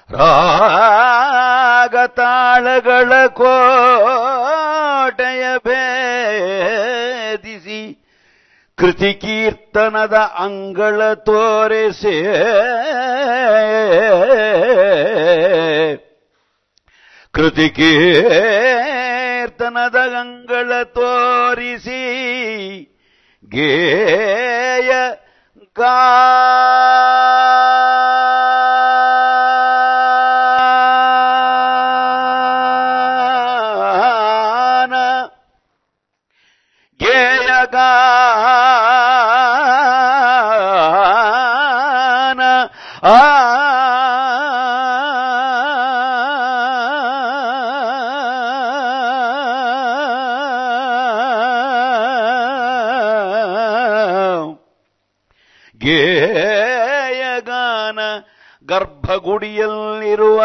ರಾಗ ತಾಳಗಳ ಕೋಟೆಯ ಭೇದಿಸಿ ಕೃತಿ ಕೀರ್ತನದ ಅಂಗಳ ತೋರಿಸಿ ಕೃತಿ ಕೀರ್ತನದ ಅಂಗಳ ತೋರಿಸಿ ಗೇಯ ಗೇಯಗಾನ ಗರ್ಭಗುಡಿಯಲ್ಲಿರುವ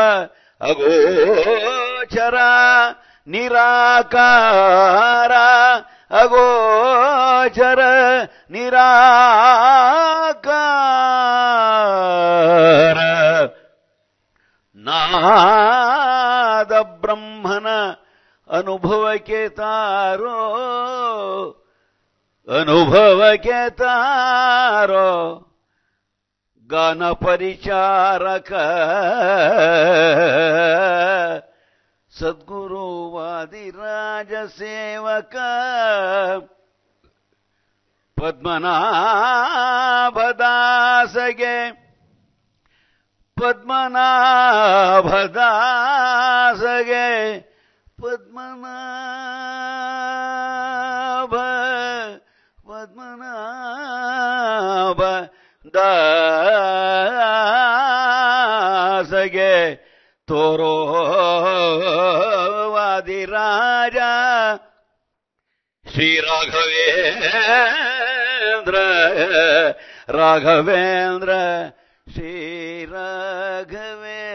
ಅಗೋಚರ ನಿರಾಕಾರ ಅಗೋಚರ ನಿರಾಕಾರ ನಾದ ಬ್ರಹ್ಮನ ಅನುಭವಕ್ಕೆ ತಾರೋ ಅನುಭವಕ್ಕೆ ತಾರೋ ಗಾನ ಪರಿಚಾರಕ ಸದ್ಗುರುವಾದಿರಾಜ ಸೇವಕ ಪದ್ಮನಾಭದಾಸಗೆ ಪದ್ಮನಾಭದಾಸಗೆ ಪದ್ಮನಾಭ ದಾಸಗೆ ತೋರೋ ವಾದಿರಾಜ ಶ್ರೀ ರಾಘವೇಂದ್ರ ರಾಘವೇಂದ್ರ ಶ್ರೀ ರಾಘವೇಂದ್ರ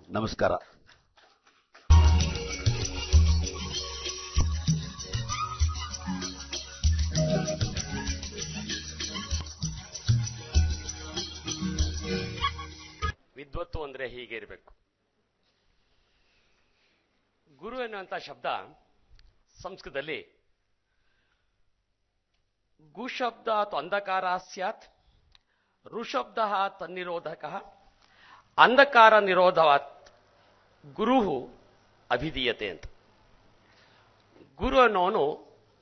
ನಮಸ್ಕಾರ. ವಿದ್ವತ್ತು ಅಂದ್ರೆ ಹೀಗೆ ಇರಬೇಕು. ಗುರು ಎನ್ನುವಂಥ ಶಬ್ದ ಸಂಸ್ಕೃತದಲ್ಲಿ ಗುಶಬ್ದ ಅಂಧಕಾರ ಸ್ಯಾತ್, ಋಶಬ್ದ ತನ್ನಿರೋಧಕ, ಅಂಧಕಾರ ನಿರೋಧವಾತ್ ಗುರು ಅಭಿಧೀಯತೆ ಅಂತ. ಗುರು ಅನ್ನೋನು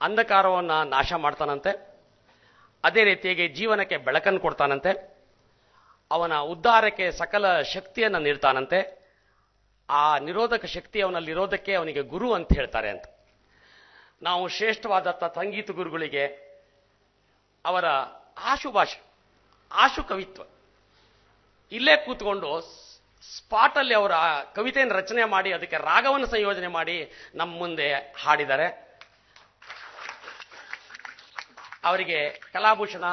ಅಂಧಕಾರವನ್ನು ನಾಶ ಮಾಡ್ತಾನಂತೆ, ಅದೇ ರೀತಿಯಾಗಿ ಜೀವನಕ್ಕೆ ಬೆಳಕನ್ನು ಕೊಡ್ತಾನಂತೆ, ಅವನ ಉದ್ಧಾರಕ್ಕೆ ಸಕಲ ಶಕ್ತಿಯನ್ನು ನೀಡ್ತಾನಂತೆ. ಆ ನಿರೋಧಕ ಶಕ್ತಿ ಅವನಲ್ಲಿರೋದಕ್ಕೆ ಅವನಿಗೆ ಗುರು ಅಂತ ಹೇಳ್ತಾರೆ ಅಂತ. ನಾವು ಶ್ರೇಷ್ಠವಾದಂಥ ಸಂಗೀತ ಗುರುಗಳಿಗೆ ಅವರ ಆಶು ಕವಿತ್ವ ಇಲ್ಲೇ ಕೂತ್ಕೊಂಡು ಸ್ಪಾಟಲ್ಲಿ ಅವರ ಕವಿತೆಯನ್ನು ರಚನೆ ಮಾಡಿ ಅದಕ್ಕೆ ರಾಗವನ್ನು ಸಂಯೋಜನೆ ಮಾಡಿ ನಮ್ಮ ಮುಂದೆ ಹಾಡಿದ್ದಾರೆ. ಅವರಿಗೆ ಕಲಾಭೂಷಣ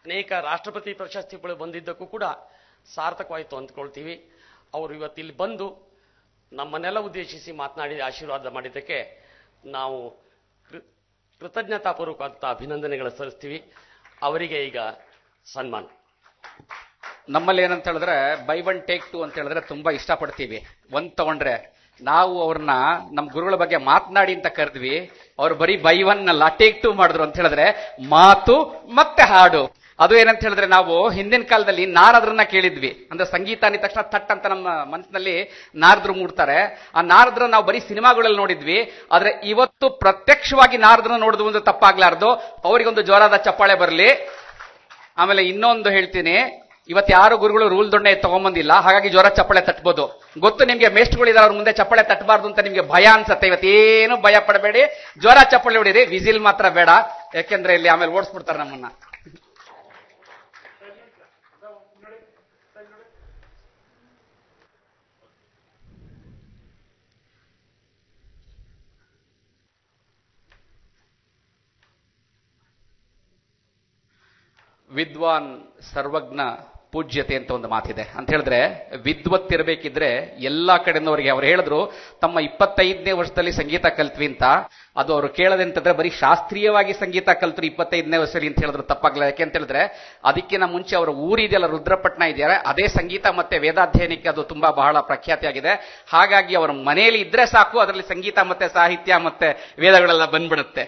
ಅನೇಕ ರಾಷ್ಟ್ರಪತಿ ಪ್ರಶಸ್ತಿಗಳು ಬಂದಿದ್ದಕ್ಕೂ ಕೂಡ ಸಾರ್ಥಕವಾಯಿತು ಅಂದ್ಕೊಳ್ತೀವಿ. ಅವರು ಇವತ್ತಿಲ್ಲಿ ಬಂದು ನಮ್ಮನ್ನೆಲ್ಲ ಉದ್ದೇಶಿಸಿ ಮಾತನಾಡಿ ಆಶೀರ್ವಾದ ಮಾಡಿದ್ದಕ್ಕೆ ನಾವು ಕೃತಜ್ಞತಾಪೂರ್ವಕವಾದ ಅಭಿನಂದನೆಗಳು ಸಲ್ಲಿಸ್ತೀವಿ. ಅವರಿಗೆ ಈಗ ಸನ್ಮಾನ. ನಮ್ಮಲ್ಲಿ ಏನಂತ ಹೇಳಿದ್ರೆ ಬೈ ಒನ್ ಟೇಕ್ ಟು ಅಂತ ಹೇಳಿದ್ರೆ ತುಂಬಾ ಇಷ್ಟಪಡ್ತೀವಿ. ಒಂದ್ ತಗೊಂಡ್ರೆ ನಾವು ಅವ್ರನ್ನ ನಮ್ಮ ಗುರುಗಳ ಬಗ್ಗೆ ಮಾತನಾಡಿ ಅಂತ ಕರೆದ್ವಿ, ಅವ್ರು ಬರೀ ಬೈ ಒನ್ ಅಲ್ಲ ಟೇಕ್ ಟು ಮಾಡಿದ್ರು ಅಂತ ಹೇಳಿದ್ರೆ ಮಾತು ಮತ್ತೆ ಹಾಡು. ಅದು ಏನಂತ ಹೇಳಿದ್ರೆ ನಾವು ಹಿಂದಿನ ಕಾಲದಲ್ಲಿ ನಾರದ್ರನ್ನ ಕೇಳಿದ್ವಿ. ಅಂದ್ರೆ ಸಂಗೀತ ಅಂದ ತಕ್ಷಣ ತಟ್ ಅಂತ ನಮ್ಮ ಮನಸ್ಸಿನಲ್ಲಿ ನಾರದ್ರು ಮೂಡ್ತಾರೆ. ಆ ನಾರದ್ರ ನಾವು ಬರೀ ಸಿನಿಮಾಗಳಲ್ಲಿ ನೋಡಿದ್ವಿ. ಆದ್ರೆ ಇವತ್ತು ಪ್ರತ್ಯಕ್ಷವಾಗಿ ನಾರದ್ರನ್ನ ನೋಡಿದ್ವು ಅಂದ್ರೆ ತಪ್ಪಾಗ್ಲಾರ್ದು. ಅವರಿಗೊಂದು ಜೋರಾದ ಚಪ್ಪಾಳೆ ಬರಲಿ. ಆಮೇಲೆ ಇನ್ನೊಂದು ಹೇಳ್ತೀನಿ, ಇವತ್ತು ಯಾರು ಗುರುಗಳು ರೂಲ್ ದೊಣ್ಣೆ ತಗೊಂಬಂದಿಲ್ಲ, ಹಾಗಾಗಿ ಜೋರ ಚಪ್ಪಾಳೆ ತಟ್ಬೋದು. ಗೊತ್ತು ನಿಮ್ಗೆ ಮೇಷ್ಟ್ಗಳಿದ್ದಾರೆ, ಅವ್ರ ಮುಂದೆ ಚಪ್ಪಾಳೆ ತಟ್ಟಬಾರ್ದು ಅಂತ ನಿಮ್ಗೆ ಭಯ ಅನ್ಸತ್ತೆ. ಇವತ್ತೇನು ಭಯ ಪಡಬೇಡಿ, ಜೋರ ಚಪ್ಪಾಳೆ ಹೊಡೀರಿ, ವಿಸಿಲ್ ಮಾತ್ರ ಬೇಡ, ಯಾಕೆಂದ್ರೆ ಇಲ್ಲಿ ಆಮೇಲೆ ಓಡಿಸ್ಬಿಡ್ತಾರೆ ನಮ್ಮನ್ನ. ವಿದ್ವಾನ್ ಸರ್ವಜ್ಞ ಪೂಜ್ಯತೆ ಅಂತ ಒಂದು ಮಾತಿದೆ. ಅಂತ ಹೇಳಿದ್ರೆ ವಿದ್ವತ್ತಿರಬೇಕಿದ್ರೆ ಎಲ್ಲಾ ಕಡೆನವರಿಗೆ ಅವ್ರು ಹೇಳಿದ್ರು ತಮ್ಮ 25ನೇ ವರ್ಷದಲ್ಲಿ ಸಂಗೀತ ಕಲ್ತ್ವಿ ಅಂತ. ಅದು ಅವರು ಕೇಳದಂತಂದ್ರೆ ಬರೀ ಶಾಸ್ತ್ರೀಯವಾಗಿ ಸಂಗೀತ ಕಲ್ತ್ರು 25ನೇ ವರ್ಷದಲ್ಲಿ ಅಂತ ಹೇಳಿದ್ರು ತಪ್ಪಾಗಲ್ಲ. ಯಾಕೆ ಅಂತ ಹೇಳಿದ್ರೆ ಅದಕ್ಕಿಂತ ಮುಂಚೆ ಅವರ ಊರಿದೆಯಲ್ಲ ರುದ್ರಪಟ್ಟಣ ಇದೆಯಲ್ಲ, ಅದೇ ಸಂಗೀತ ಮತ್ತೆ ವೇದಾಧ್ಯಯನಕ್ಕೆ ಅದು ತುಂಬಾ ಬಹಳ ಪ್ರಖ್ಯಾತಿಯಾಗಿದೆ. ಹಾಗಾಗಿ ಅವರ ಮನೆಯಲ್ಲಿ ಇದ್ರೆ ಸಾಕು, ಅದರಲ್ಲಿ ಸಂಗೀತ ಮತ್ತೆ ಸಾಹಿತ್ಯ ಮತ್ತೆ ವೇದಗಳೆಲ್ಲ ಬಂದ್ಬಿಡುತ್ತೆ.